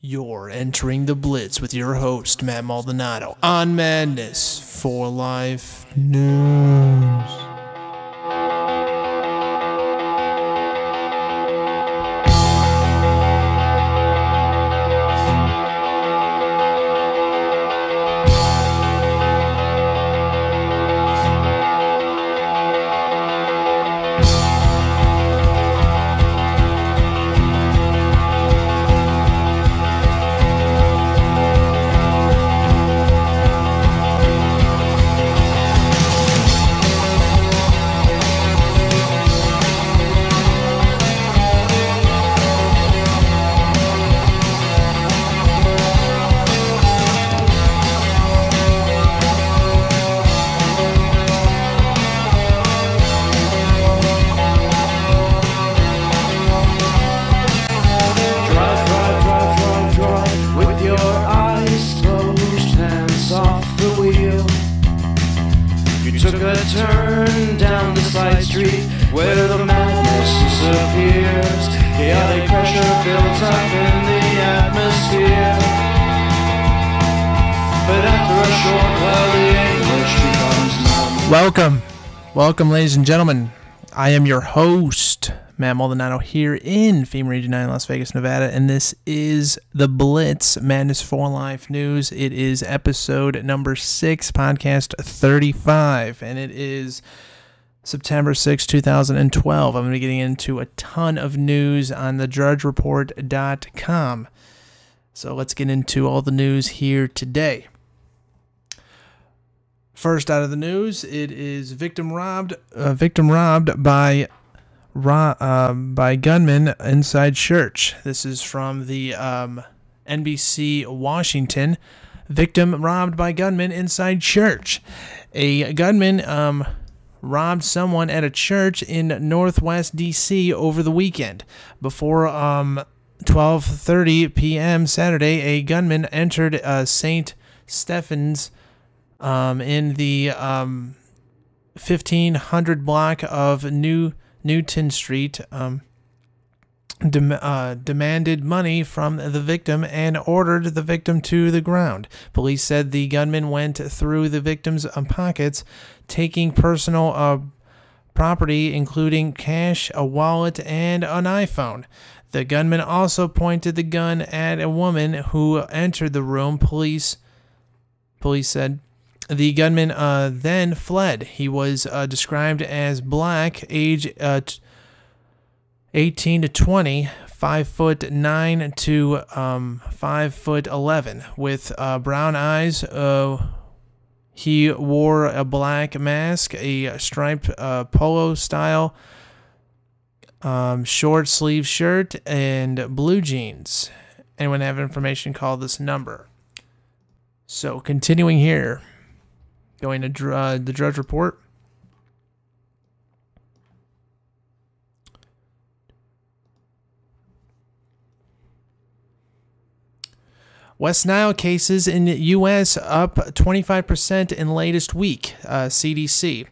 You're entering the Blitz with your host, Matt Maldonado, on Madness4life News. Turn down the side street where the madness disappears. Chaotic pressure builds up in the atmosphere. But after a short while the English becomes numb. Welcome, ladies and gentlemen. I am your host, Matt Maldonado, here in FEMA Region 9, Las Vegas, Nevada, and this is the Blitz, Madness4life News. It is episode number 6, podcast 35, and it is September 6, 2012. I'm going to be getting into a ton of news on thejudgereport.com. So let's get into all the news here today. First out of the news, it is victim robbed by gunmen inside church. This is from the NBC Washington. Victim robbed by gunmen inside church. A gunman robbed someone at a church in Northwest D.C. over the weekend. Before 12:30 p.m. Saturday, a gunman entered St. Stephen's in the 1500 block of Newton Street, demanded money from the victim and ordered the victim to the ground. Police said the gunman went through the victim's pockets, taking personal property including cash, a wallet, and an iPhone. The gunman also pointed the gun at a woman who entered the room, police said. The gunman then fled. He was described as black, age 18 to 20, 5'9" to 5'11", with brown eyes. He wore a black mask, a striped polo-style short sleeve shirt, and blue jeans. Anyone have information, call this number. So, continuing here. Going to the Drudge Report. West Nile cases in the U.S. up 25% in latest week, CDC.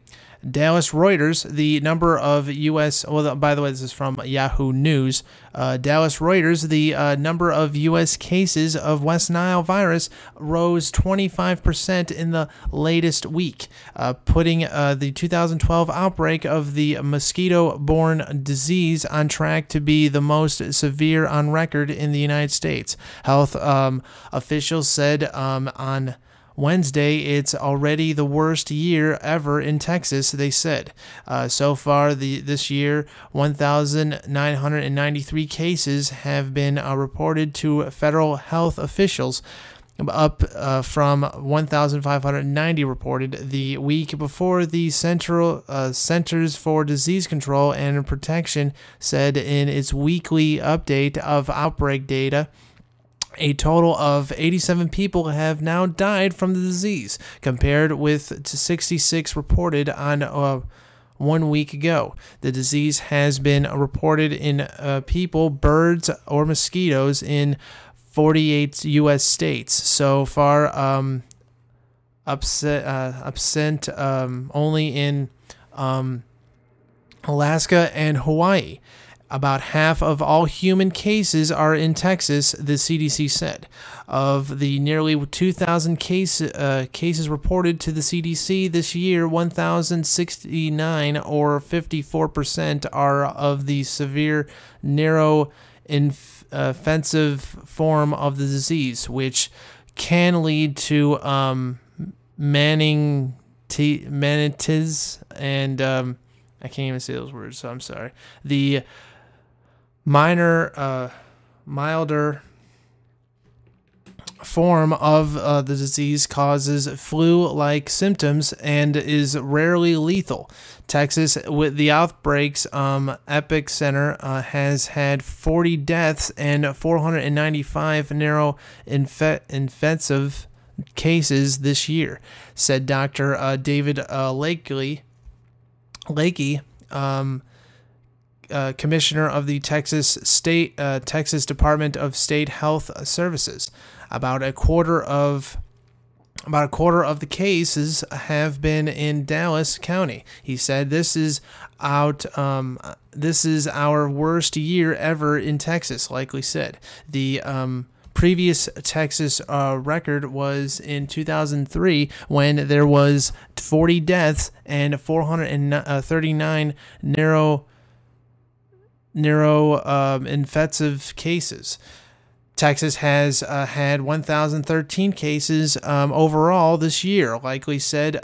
Dallas Reuters, the number of U.S. Well, by the way, this is from Yahoo News. Dallas Reuters, the number of U.S. cases of West Nile virus rose 25% in the latest week, putting the 2012 outbreak of the mosquito-borne disease on track to be the most severe on record in the United States. Health officials said on Wednesday, it's already the worst year ever in Texas, they said. So far this year, 1,993 cases have been reported to federal health officials, up from 1,590 reported the week before. The Centers for Disease Control and Protection said in its weekly update of outbreak data. A total of 87 people have now died from the disease, compared with 66 reported on 1 week ago. The disease has been reported in people, birds, or mosquitoes in 48 U.S. states. So far, absent only in Alaska and Hawaii. About half of all human cases are in Texas, the CDC said. Of the nearly 2,000 cases reported to the CDC this year, 1,069, or 54%, are of the severe neuroinfective form of the disease, which can lead to meningitis and I can't even say those words, so I'm sorry. The milder form of the disease causes flu-like symptoms and is rarely lethal. Texas, with the outbreak's epicenter, has had 40 deaths and 495 neuroinfective cases this year, said Dr. David Lakey, Commissioner of the Texas Department of State Health Services. About a quarter of the cases have been in Dallas County. He said, "This is our worst year ever in Texas," Likely said. The previous Texas record was in 2003, when there was 40 deaths and 439 neuroinfective cases. Texas has had 1,013 cases overall this year, Likely said.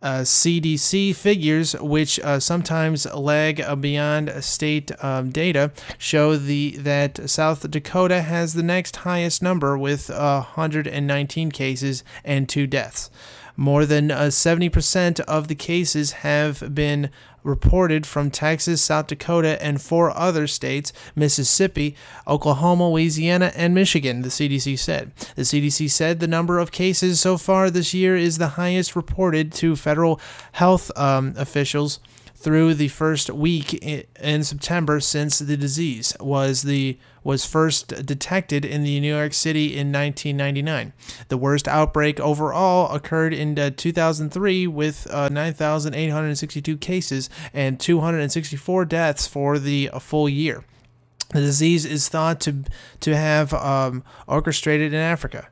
CDC figures, which sometimes lag beyond state data, show that South Dakota has the next highest number with 119 cases and 2 deaths. More than 70% of the cases have been reported from Texas, South Dakota, and 4 other states: Mississippi, Oklahoma, Louisiana, and Michigan, the CDC said. The CDC said the number of cases so far this year is the highest reported to federal health officials through the first week in September since the disease was first detected in New York City in 1999. The worst outbreak overall occurred in 2003 with 9,862 cases and 264 deaths for the full year. The disease is thought to have originated in Africa.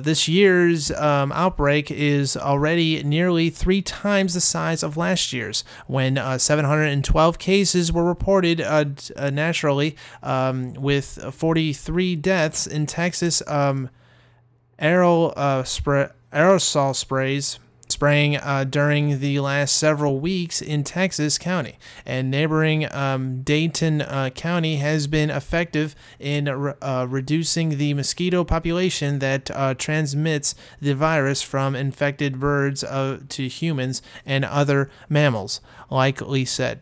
This year's outbreak is already nearly 3 times the size of last year's, when 712 cases were reported nationally, with 43 deaths in Texas. Aerosol spraying during the last several weeks in Texas County and neighboring Dayton County has been effective in reducing the mosquito population that transmits the virus from infected birds to humans and other mammals, Likely said.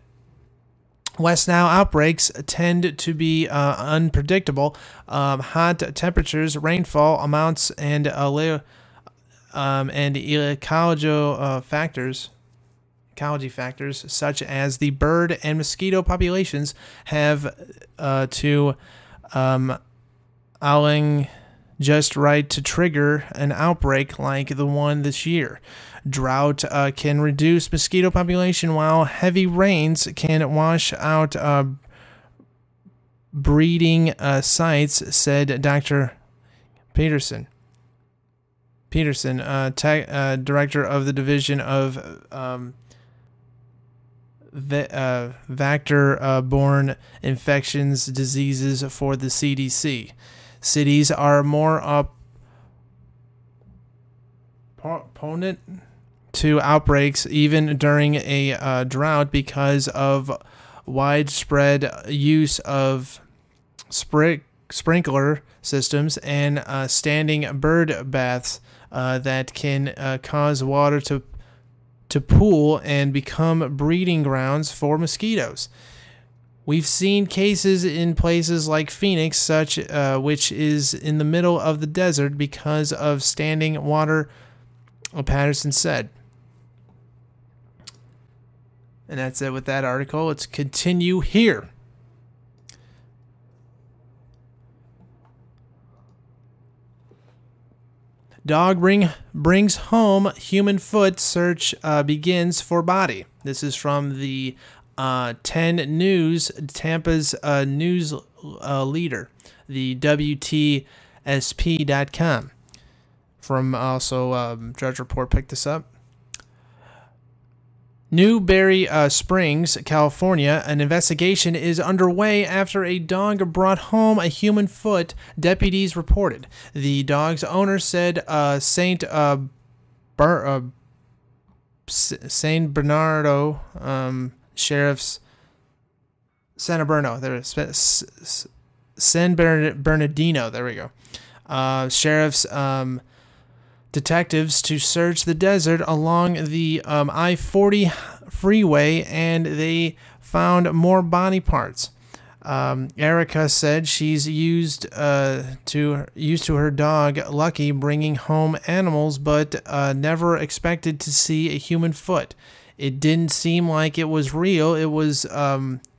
West Nile outbreaks tend to be unpredictable. Hot temperatures, rainfall amounts, and ecology factors such as the bird and mosquito populations have allowing just right to trigger an outbreak like the one this year. Drought can reduce mosquito population, while heavy rains can wash out breeding sites, said Dr. Peterson, director of the Division of Vector-borne infections diseases for the CDC. Cities are more opponent to outbreaks even during a drought because of widespread use of sprinkler systems and standing bird baths that can cause water to pool and become breeding grounds for mosquitoes. We've seen cases in places like Phoenix, which is in the middle of the desert, because of standing water, Patterson said. And that's it with that article. Let's continue here. Dog brings home human foot, search begins for body. This is from the 10 News, Tampa's news leader, the WTSP.com. From also Drudge Report picked this up. Newberry Springs, California, an investigation is underway after a dog brought home a human foot, deputies reported. The dog's owner said Saint Bernardo Sheriff's San Bernardino, there we go. Sheriff's detectives to search the desert along the I-40 freeway, and they found more body parts. Erica said she's used to her dog Lucky bringing home animals, but never expected to see a human foot. It didn't seem like it was real. It was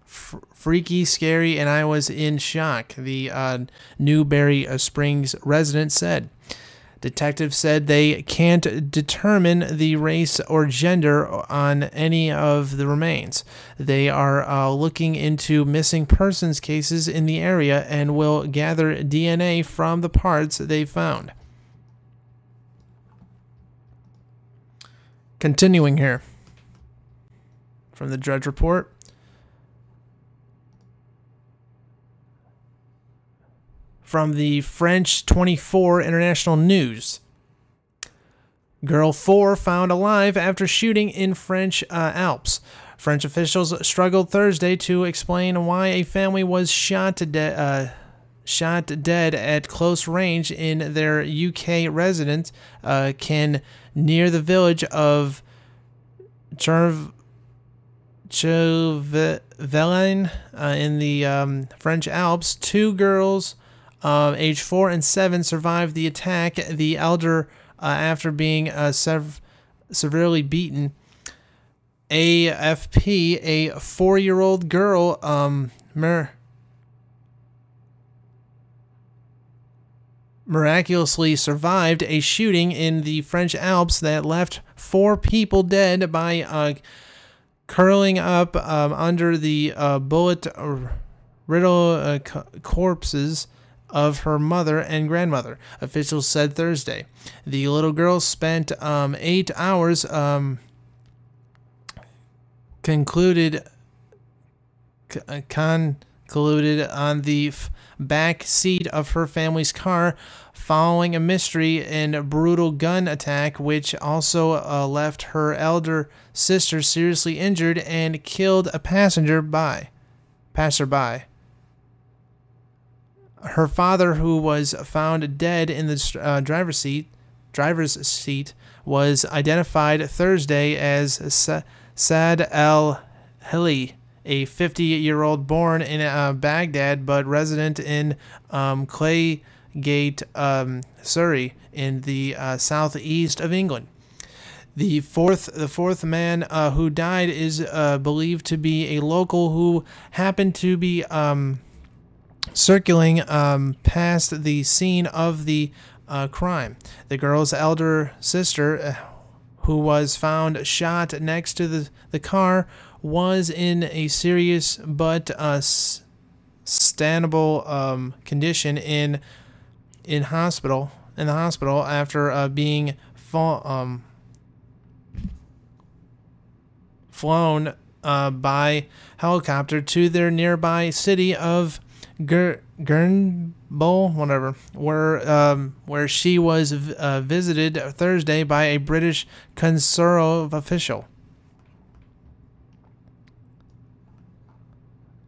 freaky, scary, and I was in shock, the Newberry Springs resident said. Detectives said they can't determine the race or gender on any of the remains. They are looking into missing persons cases in the area and will gather DNA from the parts they found. Continuing here from the Drudge Report. From the French 24 International News. Girl 4 found alive after shooting in French Alps. French officials struggled Thursday to explain why a family was shot dead at close range in their UK residence near the village of Chauvelin in the French Alps. Two girls age 4 and 7 survived the attack. The elder, after being severely beaten. AFP, a 4-year-old girl, miraculously survived a shooting in the French Alps that left 4 people dead by curling up under the bullet-riddled corpses of her mother and grandmother, officials said Thursday. The little girl spent 8 hours concluded on the back seat of her family's car following a mystery and brutal gun attack, which also left her elder sister seriously injured and killed a passerby. Her father, who was found dead in the driver's seat, was identified Thursday as Saad al-Hili, a 50-year-old born in Baghdad but resident in Claygate, Surrey, in the southeast of England. The fourth man who died is believed to be a local who happened to be circling past the scene of the crime. The girl's elder sister, who was found shot next to the car, was in a serious but standable condition in the hospital after being flown by helicopter to their nearby city of Gurnbol, whatever, where she was visited Thursday by a British consular official.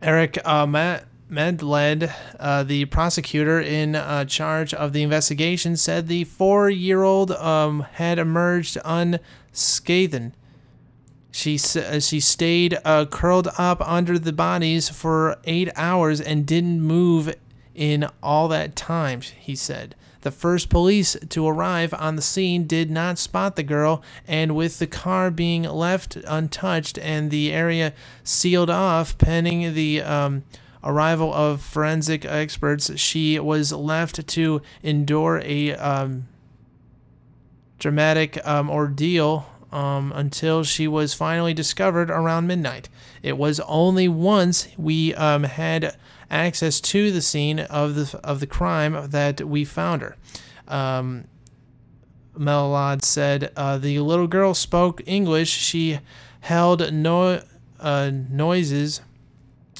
Eric Medled, the prosecutor in charge of the investigation, said the 4-year-old had emerged unscathed. She stayed curled up under the bodies for 8 hours and didn't move in all that time, he said. The first police to arrive on the scene did not spot the girl, and with the car being left untouched and the area sealed off pending the arrival of forensic experts, she was left to endure a dramatic ordeal until she was finally discovered around midnight. It was only once we had access to the scene of the crime that we found her. Melilod said the little girl spoke English. She held noises,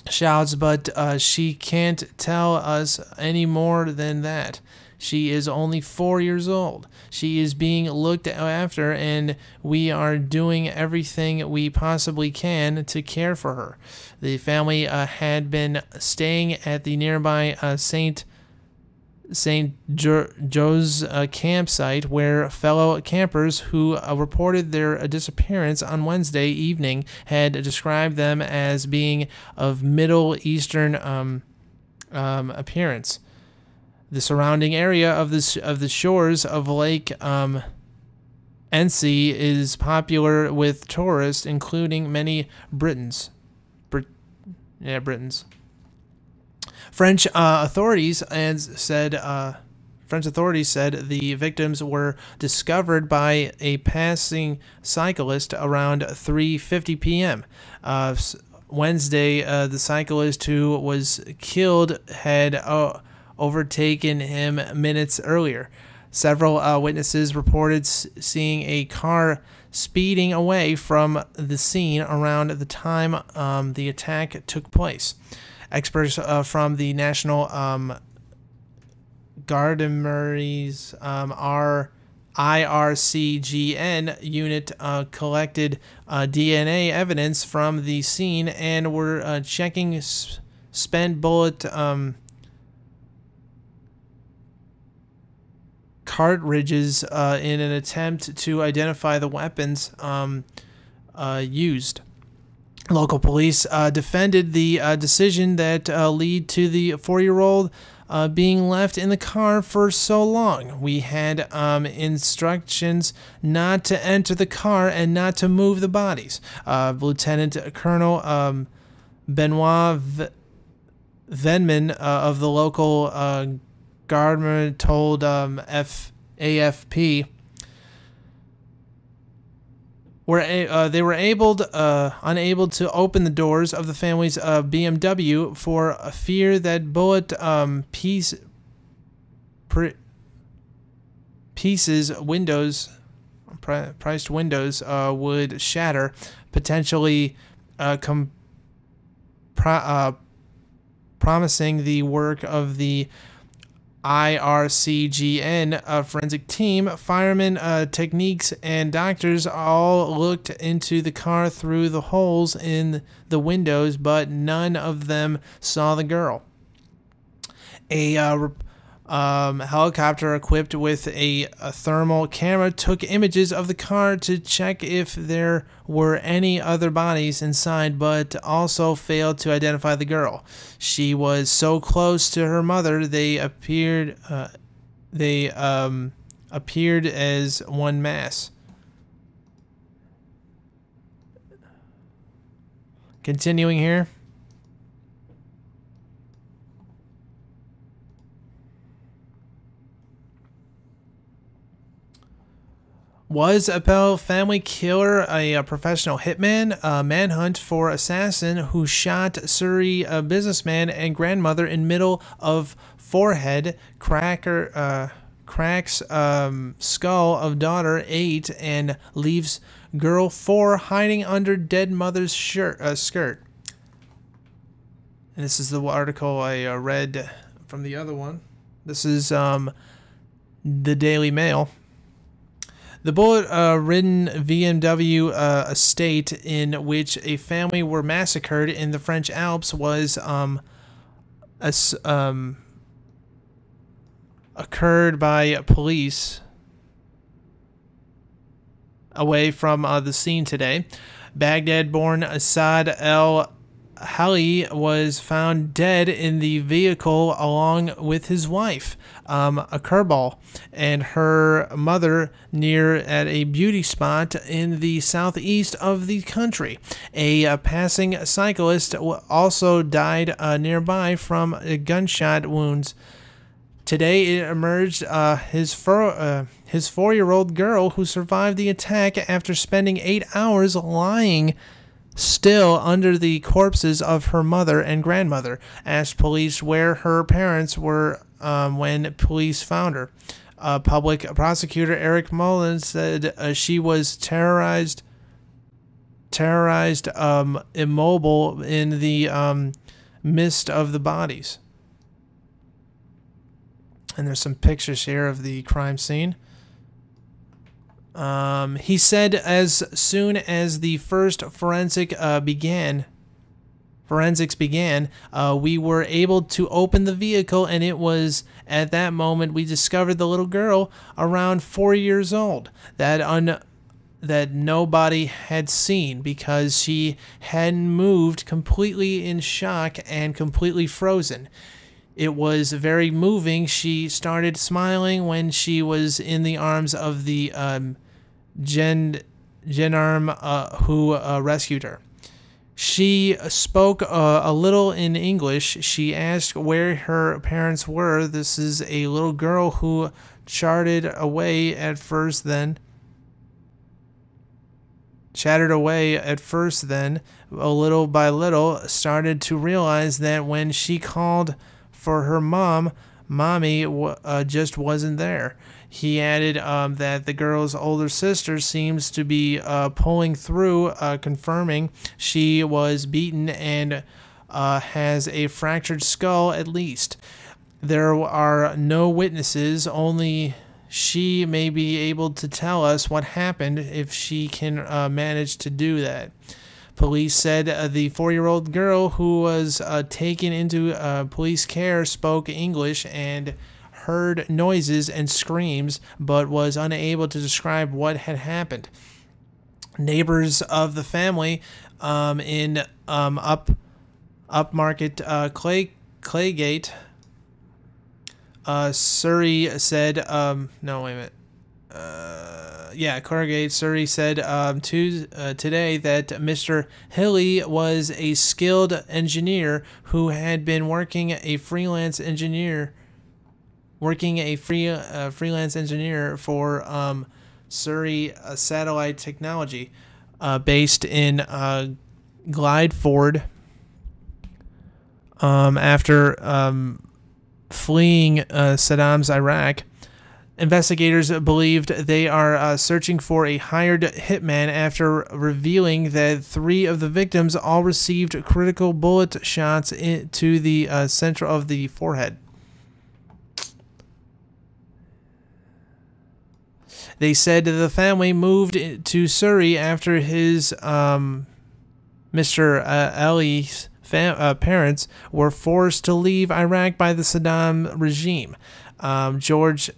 shouts, but she can't tell us any more than that. She is only 4 years old. She is being looked after, and we are doing everything we possibly can to care for her. The family had been staying at the nearby St. Joe's campsite, where fellow campers who reported their disappearance on Wednesday evening had described them as being of Middle Eastern appearance. The surrounding area of the shores of Lake Ency is popular with tourists, including many Britons. Britons. French authorities said the victims were discovered by a passing cyclist around 3:50 p.m. Wednesday, the cyclist who was killed had overtaken him minutes earlier. Several witnesses reported seeing a car speeding away from the scene around the time the attack took place. Experts from the National Gendarmerie's IRCGN unit collected DNA evidence from the scene and were checking spent bullet cartridges in an attempt to identify the weapons used. Local police defended the decision that led to the 4-year-old being left in the car for so long. We had instructions not to enter the car and not to move the bodies. Lieutenant Colonel Benoit Venman of the local Gardner told AFP they were unable to open the doors of the family's BMW for fear that bullet priced windows would shatter, potentially promising the work of the IRCGN forensic team. Firemen, techniques, and doctors all looked into the car through the holes in the windows, but none of them saw the girl. A helicopter equipped with a thermal camera took images of the car to check if there were any other bodies inside, but also failed to identify the girl. She was so close to her mother, they appeared as one mass. Continuing here. Was Appel family killer a professional hitman? A manhunt for assassin who shot Surrey businessman and grandmother in middle of forehead, cracks skull of daughter 8 and leaves girl 4 hiding under dead mother's skirt. And this is the article I read from the other one. This is the Daily Mail. The bullet-ridden BMW estate in which a family were massacred in the French Alps was occurred by police away from the scene today. Baghdad-born Assad El-Hali was found dead in the vehicle along with his wife, Kerbal, and her mother at a beauty spot in the southeast of the country. A passing cyclist also died nearby from gunshot wounds. Today, it emerged his 4-year-old girl who survived the attack after spending 8 hours lying still under the corpses of her mother and grandmother, asked police where her parents were when police found her. Public prosecutor Eric Mullins said she was terrorized, immobile in the midst of the bodies. And there's some pictures here of the crime scene. He said as soon as the first forensics began, we were able to open the vehicle, and it was at that moment we discovered the little girl around 4 years old that nobody had seen because she hadn't moved, completely in shock and completely frozen. It was very moving. She started smiling when she was in the arms of the gendarme who rescued her. She spoke a little in English. She asked where her parents were. This is a little girl who chattered away at first, then, a little by little, started to realize that when she called for her mommy just wasn't there. He added that the girl's older sister seems to be pulling through, confirming she was beaten and has a fractured skull at least. There are no witnesses, only she may be able to tell us what happened if she can manage to do that. Police said the 4-year-old girl who was taken into police care spoke English and heard noises and screams, but was unable to describe what had happened. Neighbors of the family in Upmarket Claygate, Surrey said, Corrigate Surrey said today that Mr. Hilly was a skilled engineer who had been working a freelance engineer for Surrey Satellite Technology, based in Glideford, after fleeing Saddam's Iraq. Investigators believed they are searching for a hired hitman after revealing that 3 of the victims all received critical bullet shots to the center of the forehead. They said the family moved to Surrey after his Mr. Ali's parents were forced to leave Iraq by the Saddam regime. George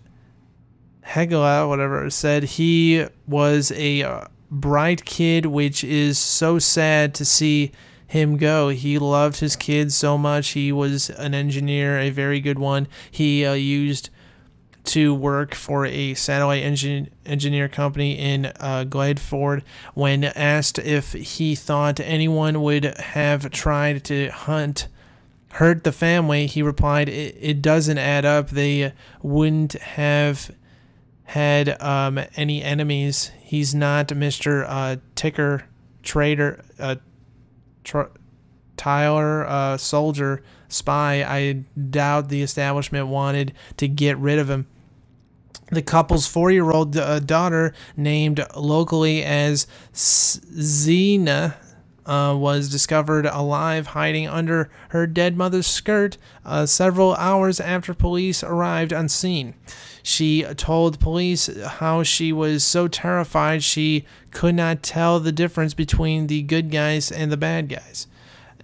Hegela, said he was a bright kid, which is so sad to see him go. He loved his kids so much. He was an engineer, a very good one. He used to work for a satellite engineer company in Gladeford. When asked if he thought anyone would have tried to hurt the family, he replied, it doesn't add up. They wouldn't have had any enemies. He's not Mr. Ticker, trader, Tyler, soldier, spy. I doubt the establishment wanted to get rid of him. The couple's 4-year-old daughter, named locally as Zena, was discovered alive hiding under her dead mother's skirt several hours after police arrived on scene. She told police how she was so terrified she could not tell the difference between the good guys and the bad guys.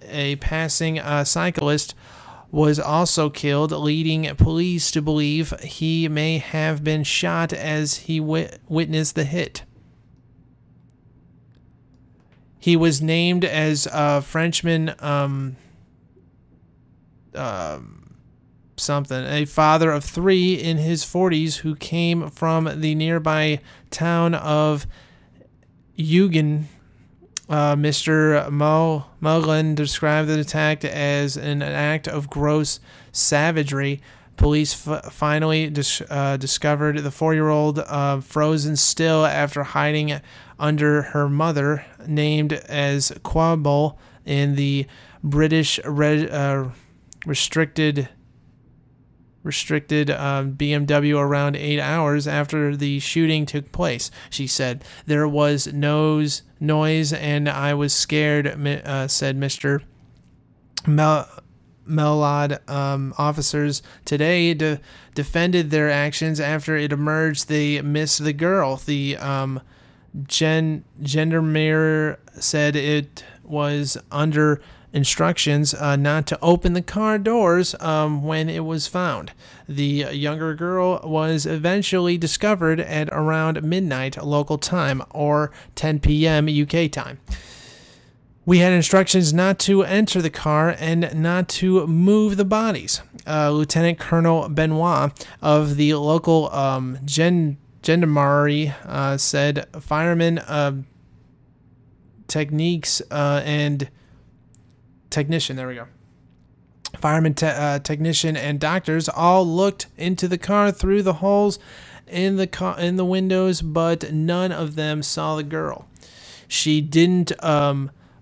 A passing cyclist was also killed, leading police to believe he may have been shot as he witnessed the hit. He was named as Frenchman a father of 3 in his 40s who came from the nearby town of Usian. Mr. Mullen described the attack as an act of gross savagery. Police finally discovered the 4-year-old frozen still after hiding under her mother, named as Quabble, in the British restricted BMW around 8 hours after the shooting took place. She said, "There was noise and I was scared," said Mr. Melod. Officers today defended their actions after it emerged they missed the girl. The gendarmerie said it was under instructions not to open the car doors when it was found. The younger girl was eventually discovered at around midnight local time, or 10 p.m. UK time. "We had instructions not to enter the car and not to move the bodies," Lieutenant Colonel Benoit of the local gendarmerie said. Firemen, Fireman, technician, and doctors all looked into the car through the holes in the windows, but none of them saw the girl. She didn't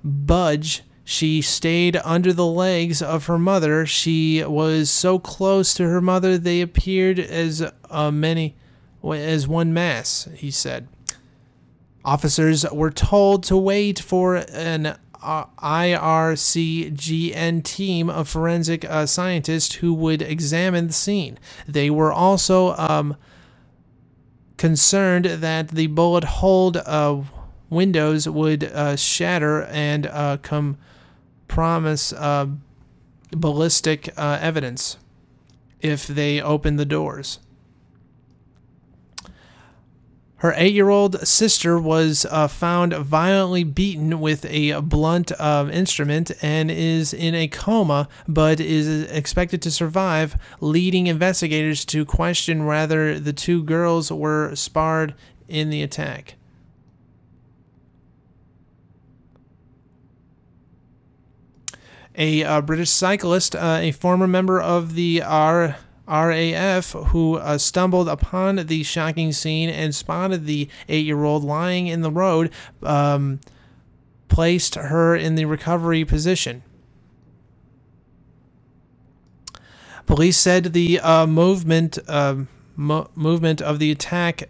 budge. She stayed under the legs of her mother. She was so close to her mother they appeared as one mass, he said. Officers were told to wait for an IRCGN team of forensic scientists who would examine the scene. They were also concerned that the bullet-holed windows would shatter and compromise ballistic evidence if they opened the doors. Her 8-year-old sister was found violently beaten with a blunt instrument and is in a coma, but is expected to survive, leading investigators to question whether the two girls were spared in the attack. A British cyclist, a former member of the RAF, who stumbled upon the shocking scene and spotted the 8-year-old lying in the road, placed her in the recovery position. Police said the moment of the attack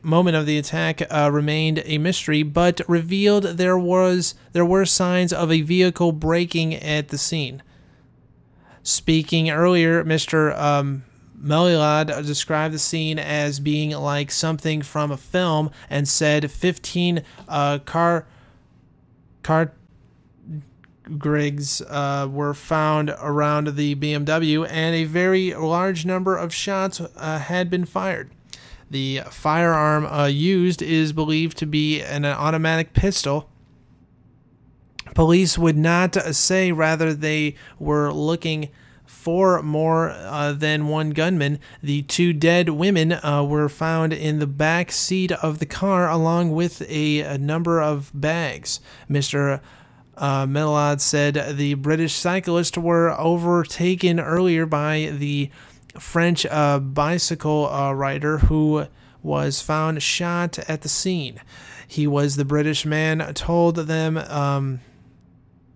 remained a mystery, but revealed there were signs of a vehicle braking at the scene. Speaking earlier, Mr. Melilad described the scene as being like something from a film and said 15 cartridges were found around the BMW and a very large number of shots had been fired. The firearm used is believed to be an automatic pistol. Police would not say whether they were looking for more than one gunman. The two dead women were found in the back seat of the car along with a number of bags. Mr. Melilad said the British cyclists were overtaken earlier by the French bicycle rider who was found shot at the scene. He was the British man told them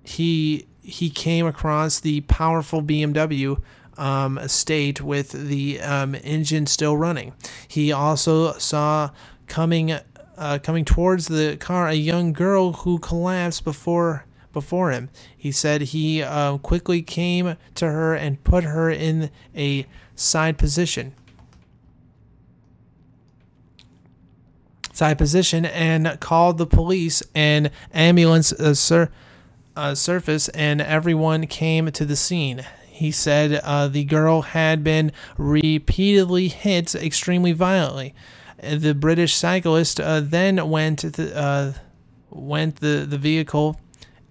he came across the powerful BMW estate with the engine still running. He also saw coming towards the car a young girl who collapsed before him. He said he quickly came to her and put her in a side position and called the police and ambulance surface, and everyone came to the scene. He said the girl had been repeatedly hit extremely violently. The British cyclist then went the vehicle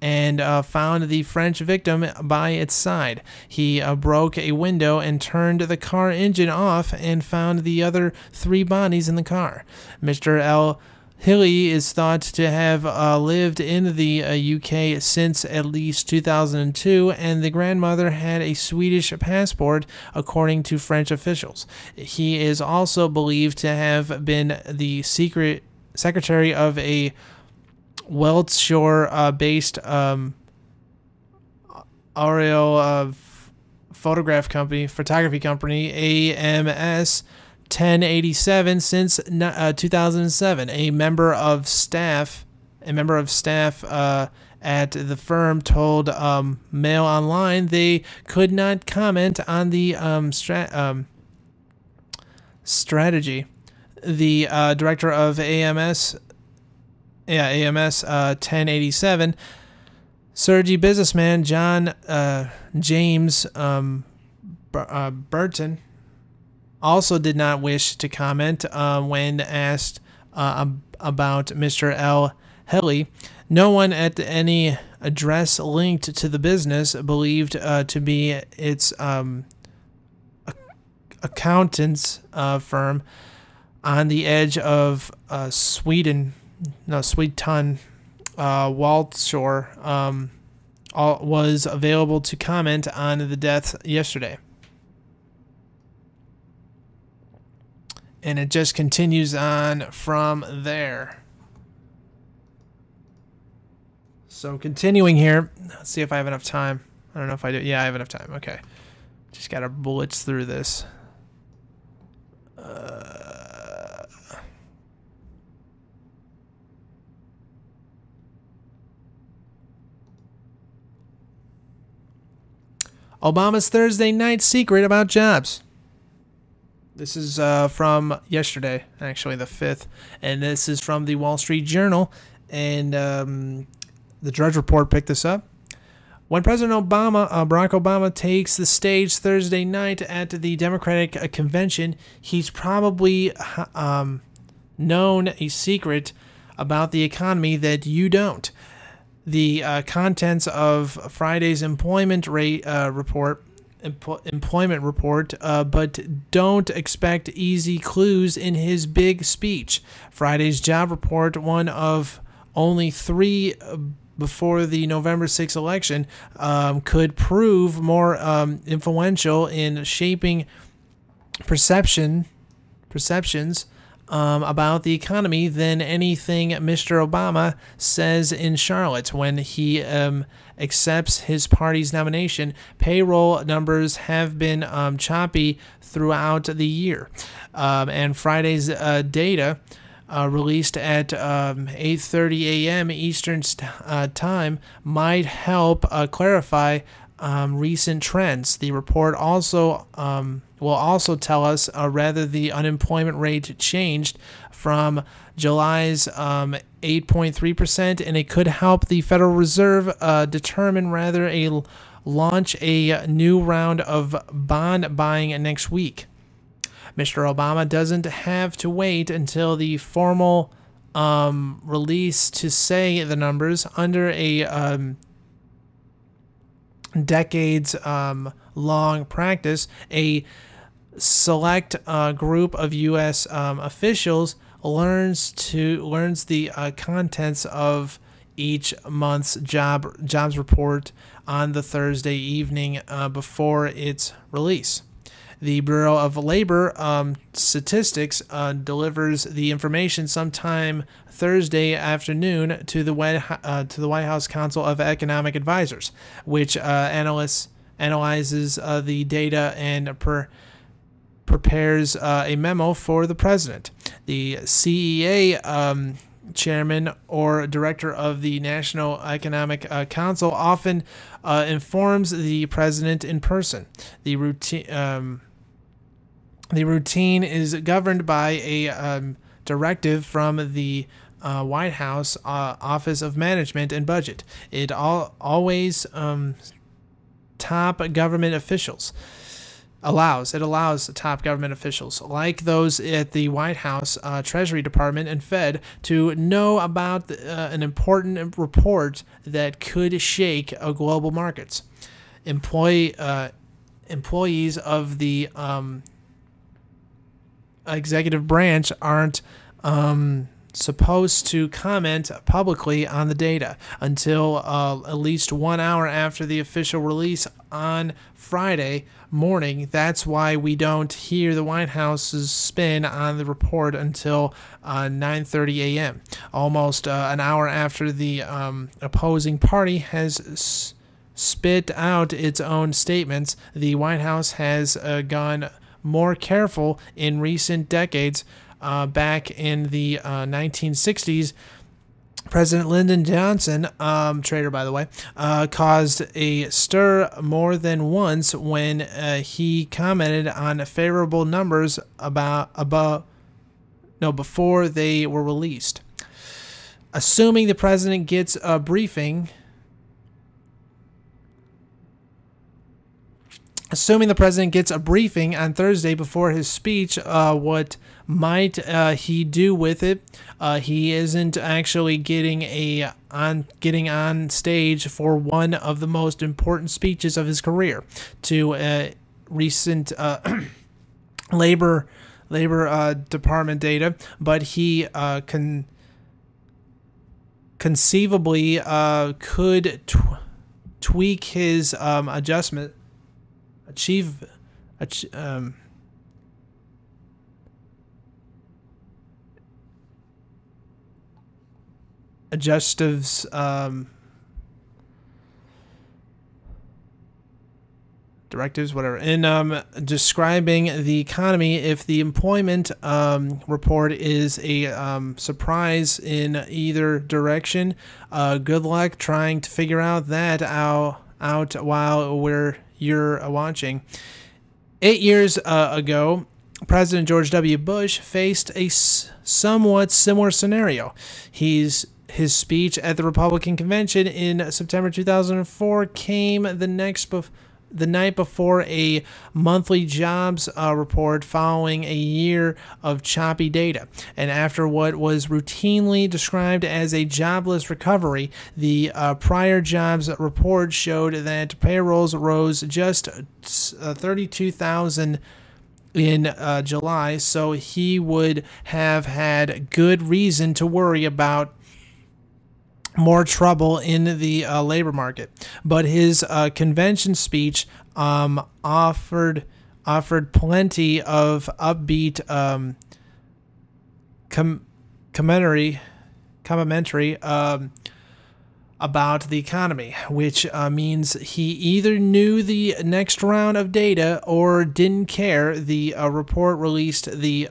and found the French victim by its side. He broke a window and turned the car engine off and found the other 3 bodies in the car. Mr. Hilly is thought to have lived in the UK since at least 2002, and the grandmother had a Swedish passport, according to French officials. He is also believed to have been the secret secretary of a Wiltshire-based aerial photography company, AMS 1087, since 2007. A member of staff at the firm told Mail Online they could not comment on the strategy. The director of AMS 1087, Sergi businessman John James Burton, also did not wish to comment when asked about Mr. L. Helly. No one at any address linked to the business believed to be its accountant's firm on the edge of Sweden, Waltshire, was available to comment on the death yesterday. And it just continues on from there. So continuing here, let's see if I have enough time. I don't know if I do. Yeah, I have enough time. Okay. Just got to blitz through this. Obama's Thursday night secret about jobs. This is from yesterday, actually the 5th, and this is from the Wall Street Journal, and the Drudge Report picked this up. When President Barack Obama takes the stage Thursday night at the Democratic convention, he's probably known a secret about the economy that you don't. The contents of Friday's employment report, but don't expect easy clues in his big speech. Friday's job report, one of only 3 before the November 6th election, could prove more influential in shaping perceptions about the economy than anything Mr. Obama says in Charlotte when he accepts his party's nomination. Payroll numbers have been choppy throughout the year, and Friday's data, released at 8:30 a.m. Eastern time, might help clarify recent trends. The report also will also tell us whether the unemployment rate changed from July's 8.3%, and it could help the Federal Reserve determine whether launch a new round of bond buying next week. Mr. Obama doesn't have to wait until the formal release to say the numbers. Under a decades long practice, a select group of U.S. officials learns the contents of each month's jobs report on the Thursday evening before its release. The Bureau of Labor Statistics delivers the information sometime Thursday afternoon to the White House Council of Economic Advisors, which analyzes the data and prepares a memo for the president. The CEA chairman or director of the National Economic Council often informs the president in person. The routine is governed by a directive from the White House Office of Management and Budget. It always top government officials. It allows top government officials, like those at the White House, Treasury Department, and Fed, to know about an important report that could shake global markets. Employees of the executive branch aren't supposed to comment publicly on the data until at least 1 hour after the official release on Friday morning. That's why we don't hear the White House's spin on the report until 9:30 a.m., almost an hour after the opposing party has spit out its own statements. The White House has gone more careful in recent decades. Back in the 1960s, President Lyndon Johnson, traitor by the way, caused a stir more than once when he commented on favorable numbers before they were released. Assuming the president gets a briefing on Thursday before his speech, what might he do with it? He isn't actually getting on stage for one of the most important speeches of his career to recent labor department data, but he conceivably could tweak his adjectives, directives, whatever, in describing the economy. If the employment report is a surprise in either direction, good luck trying to figure out that out while you're watching. 8 years ago, President George W. Bush faced a somewhat similar scenario. His speech at the Republican convention in September 2004 came the night before a monthly jobs report following a year of choppy data. And after what was routinely described as a jobless recovery, the prior jobs report showed that payrolls rose just 32,000 in July, so he would have had good reason to worry about more trouble in the labor market. But his convention speech offered plenty of upbeat commentary about the economy, which means he either knew the next round of data or didn't care. The report released the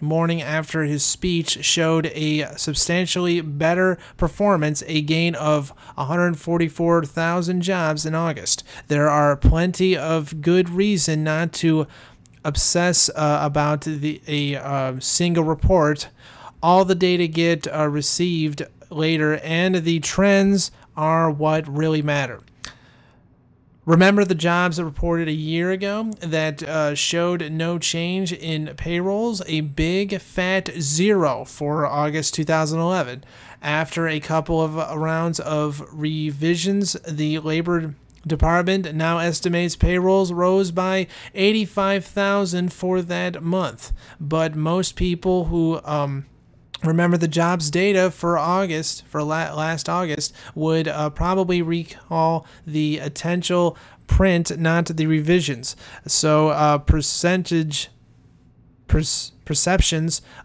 morning after his speech showed a substantially better performance, a gain of 144,000 jobs in August. There are plenty of good reason not to obsess about a single report. All the data get received later, and the trends are what really matter. Remember the jobs that reported a year ago that showed no change in payrolls? A big fat zero for August 2011. After a couple of rounds of revisions, the Labor Department now estimates payrolls rose by 85,000 for that month. But most people who remember the jobs data for last August would probably recall the potential print, not the revisions. So perceptions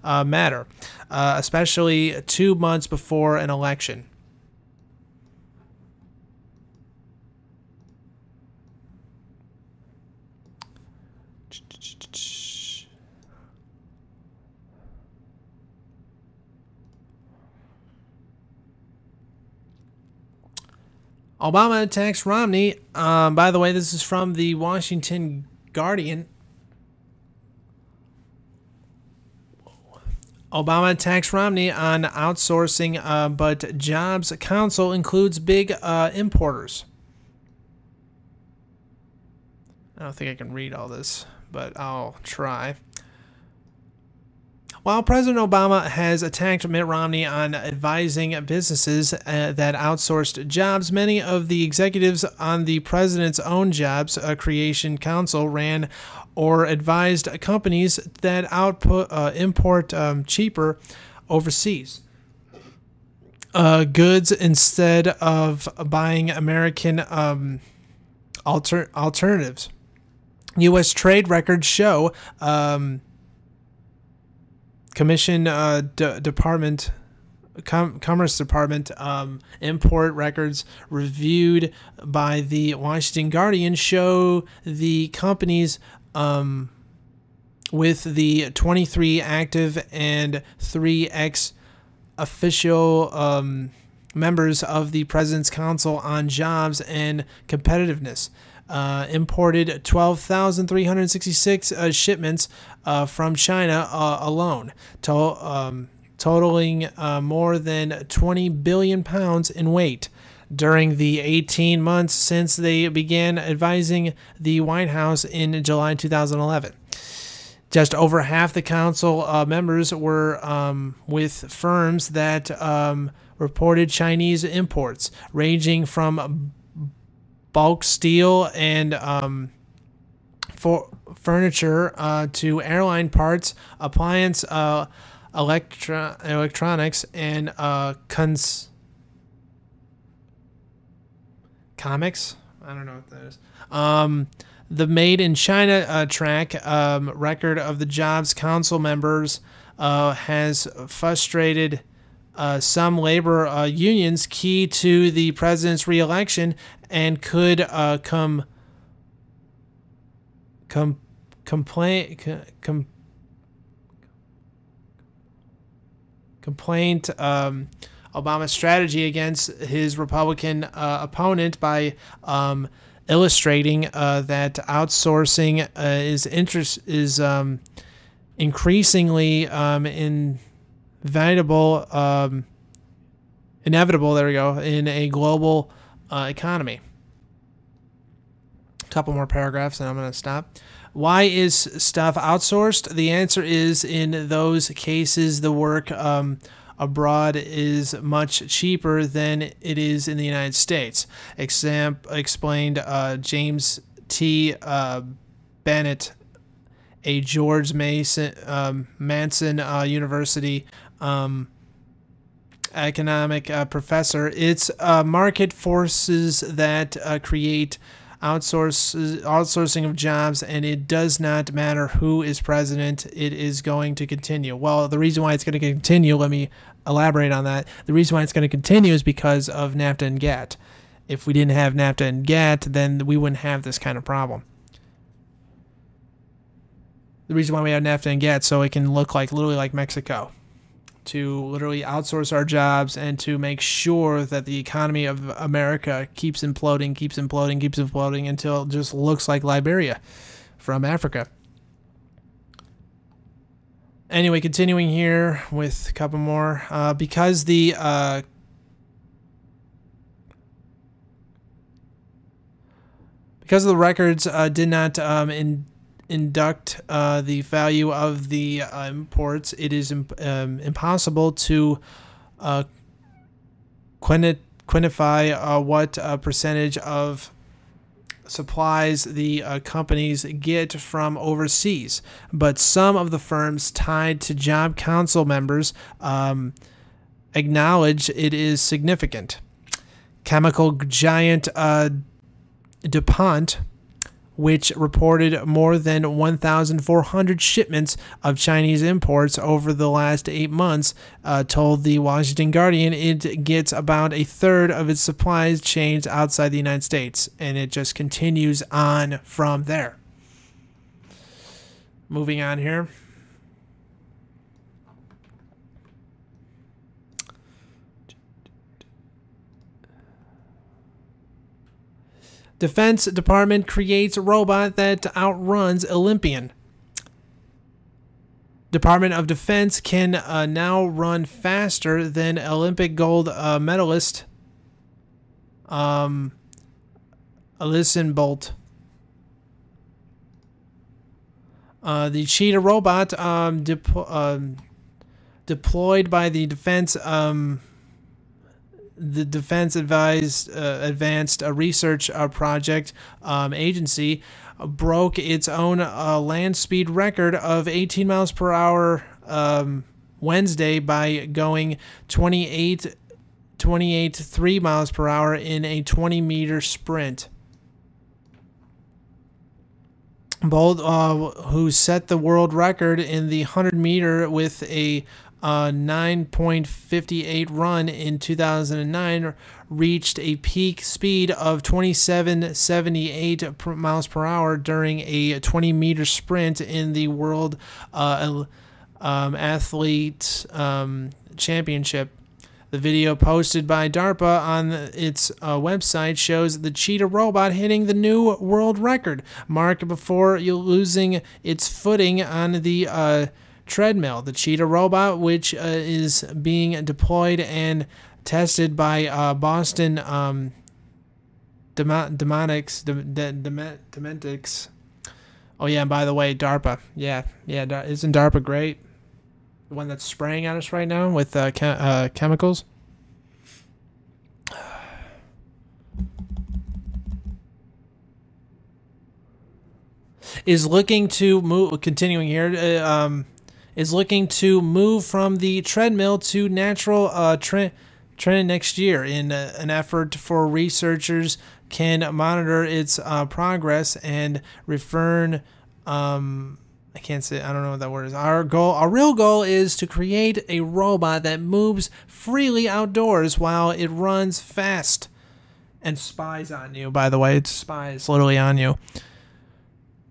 matter, especially 2 months before an election. Obama attacks Romney. By the way, this is from the Washington Guardian. Obama attacks Romney on outsourcing, but Jobs Council includes big importers. I don't think I can read all this, but I'll try. While President Obama has attacked Mitt Romney on advising businesses that outsourced jobs, many of the executives on the president's own Jobs Creation Council ran or advised companies that import cheaper overseas goods instead of buying American alternatives. U.S. trade records show Commerce Department import records reviewed by the Washington Guardian show the companies with the 23 active and 3 ex-official members of the President's Council on Jobs and Competitiveness imported 12,366 shipments from China alone, totaling more than 20 billion pounds in weight. During the 18 months since they began advising the White House in July 2011. Just over half the council members were with firms that reported Chinese imports, ranging from bulk steel and furniture to airline parts, appliance, electronics, and comics. I don't know what that is. The Made in China track record of the Jobs Council members has frustrated some labor unions key to the president's reelection and could complaint Obama's strategy against his Republican opponent by illustrating that outsourcing is increasingly inevitable. There we go, in a global economy. A couple more paragraphs, and I'm going to stop. Why is stuff outsourced? The answer is, in those cases, the work abroad is much cheaper than it is in the United States. Explained James T. Bennett, a George Mason University economic professor. It's market forces that create outsourcing of jobs, and it does not matter who is president. It is going to continue. Well, the reason why it's going to continue, let me elaborate on that. The reason why it's going to continue is because of NAFTA and GATT. If we didn't have NAFTA and GATT, then we wouldn't have this kind of problem. The reason why we have NAFTA and GATT, so it can look like literally like Mexico, to literally outsource our jobs and to make sure that the economy of America keeps imploding until it just looks like Liberia from Africa. Anyway, continuing here with a couple more. Because the records did not induct the value of the imports, it is impossible to quantify what percentage of supplies the companies get from overseas. But some of the firms tied to Job Council members acknowledge it is significant. Chemical giant DuPont, which reported more than 1,400 shipments of Chinese imports over the last 8 months, told the Washington Guardian it gets about a third of its supply chains outside the United States, and it just continues on from there. Moving on here. Defense Department creates robot that outruns Olympian. Department of Defense can now run faster than Olympic gold medalist Usain Bolt. The cheetah robot deployed by the Defense Advanced Research Project Agency broke its own land speed record of 18 miles per hour Wednesday by going 28.3 miles per hour in a 20-meter sprint. Bolt, who set the world record in the 100-meter with a 9.58 run in 2009, reached a peak speed of 27.78 miles per hour during a 20-meter sprint in the World Athlete Championship. The video posted by DARPA on its website shows the cheetah robot hitting the new world record mark before losing its footing on the treadmill. The cheetah robot, which is being deployed and tested by Boston Dementics. Oh yeah, and by the way, DARPA. Yeah, isn't DARPA great? The one that's spraying at us right now with chemicals. Is looking to move. Continuing here. Is looking to move from the treadmill to natural trend next year in an effort for researchers can monitor its progress and return. I can't say. I don't know what that word is. Our real goal is to create a robot that moves freely outdoors while it runs fast and spies on you. By the way, it spies literally on you.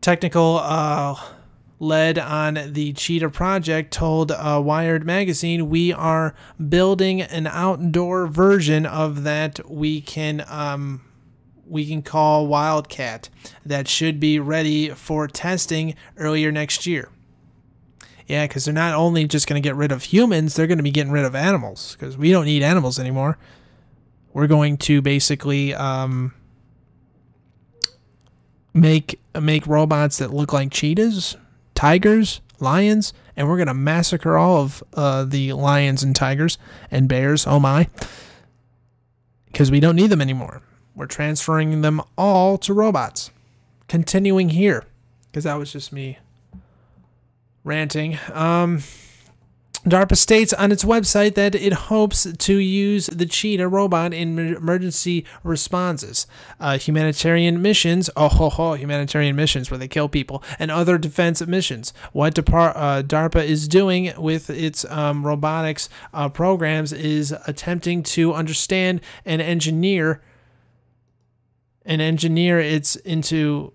Technical lead on the Cheetah project told Wired magazine, "We are building an outdoor version of that we can call Wildcat that should be ready for testing earlier next year." Yeah, because they're not only just going to get rid of humans, they're going to be getting rid of animals because we don't need animals anymore. We're going to basically make robots that look like cheetahs, tigers, lions, and we're going to massacre all of the lions and tigers and bears, oh my, because we don't need them anymore. We're transferring them all to robots. Continuing here, because that was just me ranting. DARPA states on its website that it hopes to use the Cheetah robot in emergency responses, humanitarian missions, humanitarian missions where they kill people, and other defense missions. What DARPA is doing with its robotics programs is attempting to understand and engineer into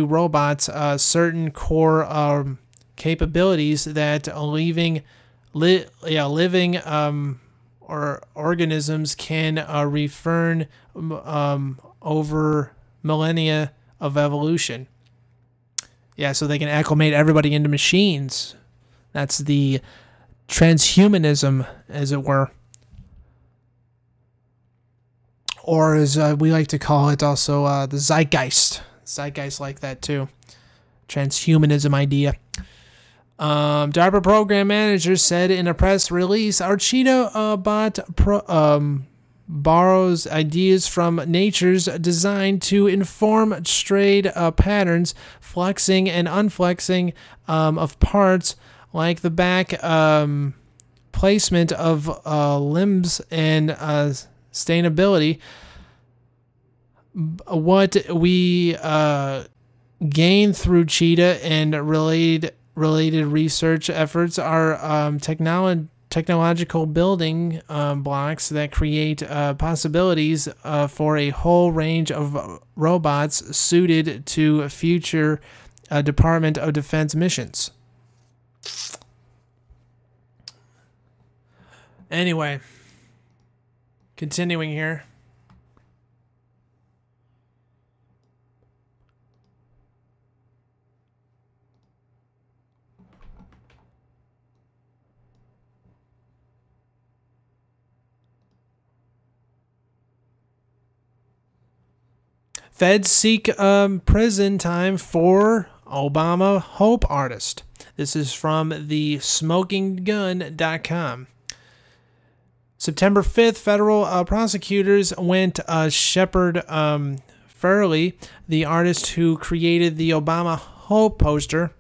robots certain core capabilities that living or organisms can return over millennia of evolution. Yeah, so they can acclimate everybody into machines. That's the transhumanism, as it were. Or as we like to call it also, the zeitgeist. Zeitgeist like that too. Transhumanism idea. DARPA program manager said in a press release, "Our Cheetah bot borrows ideas from nature's design to inform strayed patterns, flexing and unflexing of parts like the back placement of limbs and sustainability. What we gain through Cheetah and related research efforts are technological building blocks that create possibilities for a whole range of robots suited to future Department of Defense missions." Anyway, continuing here. Feds seek prison time for Obama hope artist. This is from the smokinggun.com. September 5th, federal prosecutors went Shepard Fairey, the artist who created the Obama hope poster,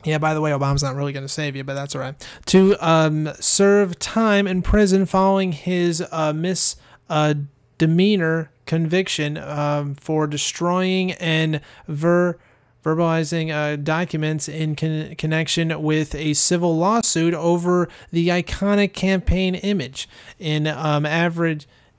Yeah, by the way, Obama's not really going to save you, but that's all right. To serve time in prison following his misdemeanor conviction for destroying and verbalizing documents in connection with a civil lawsuit over the iconic campaign image.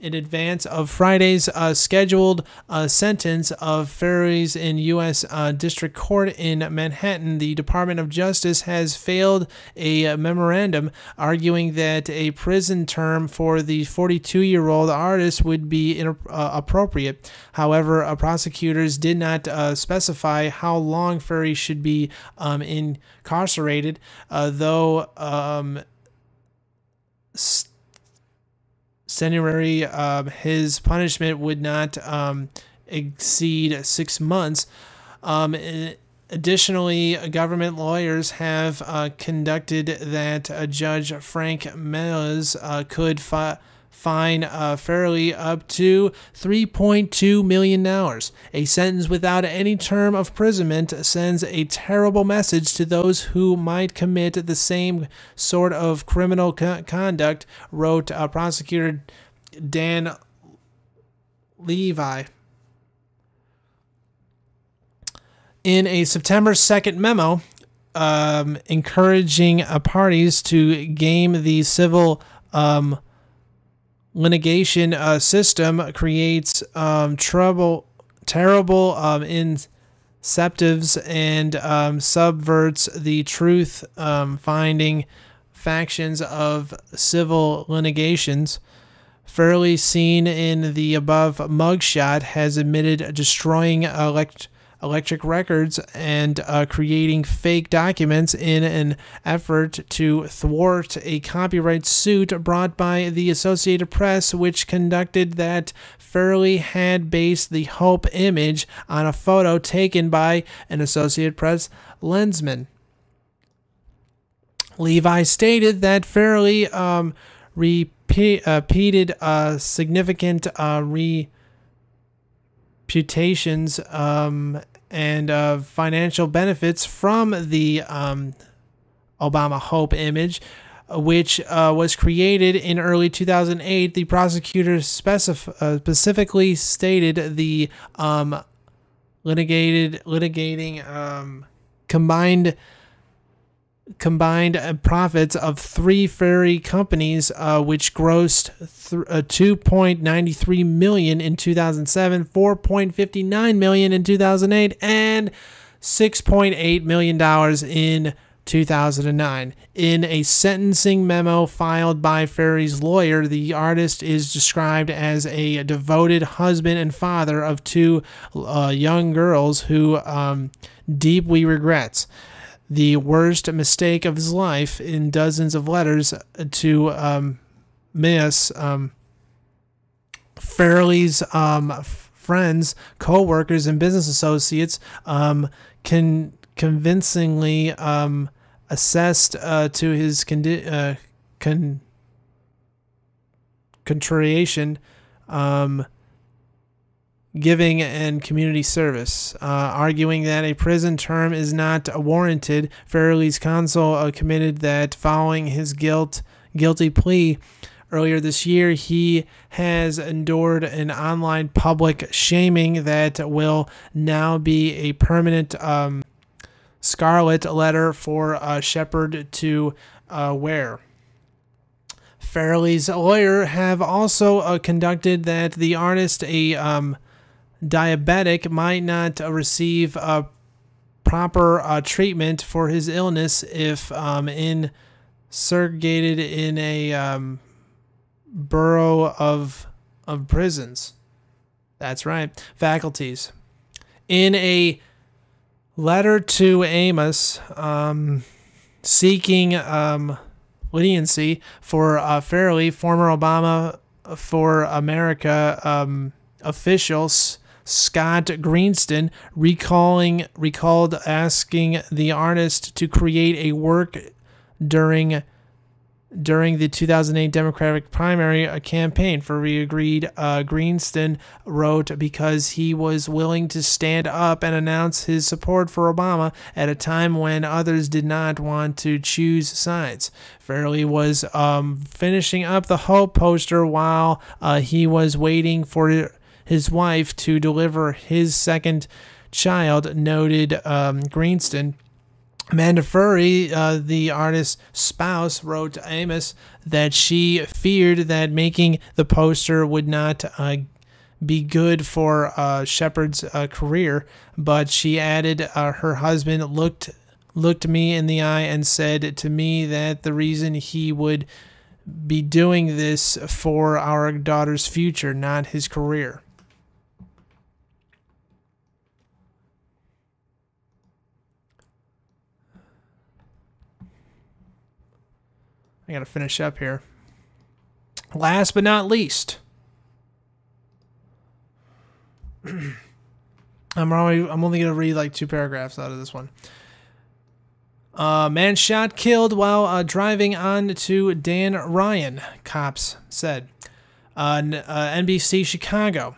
In advance of Friday's scheduled sentence of Ferries in U.S. District Court in Manhattan, the Department of Justice has filed a memorandum arguing that a prison term for the 42-year-old artist would be inappropriate. However, prosecutors did not specify how long Ferry should be incarcerated, though his punishment would not exceed 6 months. Additionally, government lawyers have conducted that Judge Frank Melez could fine Fairley up to $3.2 million. A sentence without any term of imprisonment sends a terrible message to those who might commit the same sort of criminal conduct, wrote prosecutor Dan Levi. In a September 2nd memo encouraging parties to game the civil litigation system creates terrible incentives and subverts the truth-finding factions of civil litigations. Fairly seen in the above mugshot has admitted destroying electric records and creating fake documents in an effort to thwart a copyright suit brought by the Associated Press, which conducted that Fairley had based the Hope image on a photo taken by an Associated Press lensman. Levi stated that Fairley repeated significant reputations and financial benefits from the Obama Hope image, which was created in early 2008. The prosecutor specifically stated the litigating combined profits of 3 ferry companies, which grossed $2.93 million in 2007, $4.59 million in 2008, and $6.8 million in 2009. In a sentencing memo filed by Ferry's lawyer, the artist is described as a devoted husband and father of 2 young girls who deeply regrets the worst mistake of his life. In dozens of letters to Miss Fairley's friends, co-workers, and business associates convincingly assessed to his contrariation, giving and community service, arguing that a prison term is not warranted. Fairley's counsel committed that following his guilty plea earlier this year, he has endured an online public shaming that will now be a permanent scarlet letter for Shepard to wear. Fairley's lawyer have also conducted that the artist, a diabetic, might not receive proper treatment for his illness if incarcerated in a borough of prisons. That's right, faculties. In a letter to Amos seeking leniency for Fairley, former Obama for America officials Scott Greenston recalled asking the artist to create a work during during the 2008 Democratic primary campaign. For re-agreed, Greenston wrote, because he was willing to stand up and announce his support for Obama at a time when others did not want to choose sides. Fairley was finishing up the Hope poster while he was waiting for his wife to deliver his second child, noted Greenston. Amanda Furry, the artist's spouse, wrote to Amos that she feared that making the poster would not be good for Shepard's career, but she added her husband looked me in the eye and said to me that the reason he would be doing this for our daughter's future, not his career. I gotta finish up here. Last but not least, I'm only gonna read like 2 paragraphs out of this one. Man shot, killed while driving on to Dan Ryan, cops said. NBC Chicago.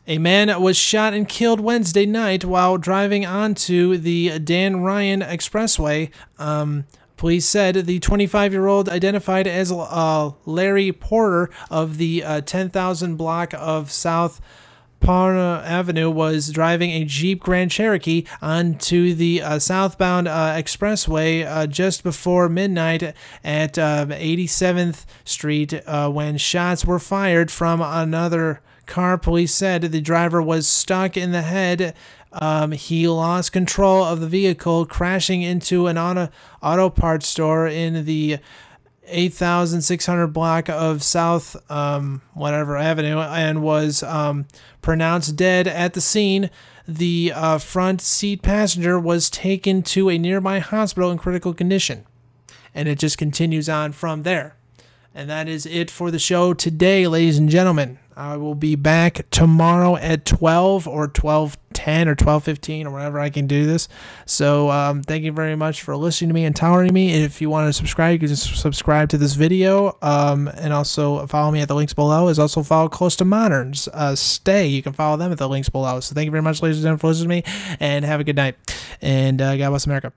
A man was shot and killed Wednesday night while driving onto the Dan Ryan Expressway. Police said the 25-year-old, identified as Larry Porter of the 10,000 block of South Parna Avenue, was driving a Jeep Grand Cherokee onto the southbound expressway just before midnight at 87th Street when shots were fired from another car. Police said the driver was stuck in the head. He lost control of the vehicle, crashing into an auto parts store in the 8,600 block of South whatever Avenue, and was pronounced dead at the scene. The front seat passenger was taken to a nearby hospital in critical condition. And it just continues on from there. And that is it for the show today, ladies and gentlemen. I will be back tomorrow at 12 or 12:10 or 12:15 or whenever I can do this. So thank you very much for listening to me and tolerating me. If you want to subscribe, you can just subscribe to this video. And also follow me at the links below. Is also follow Close to Moderns. Stay. You can follow them at the links below. So thank you very much, ladies and gentlemen, for listening to me. And have a good night. And God bless America.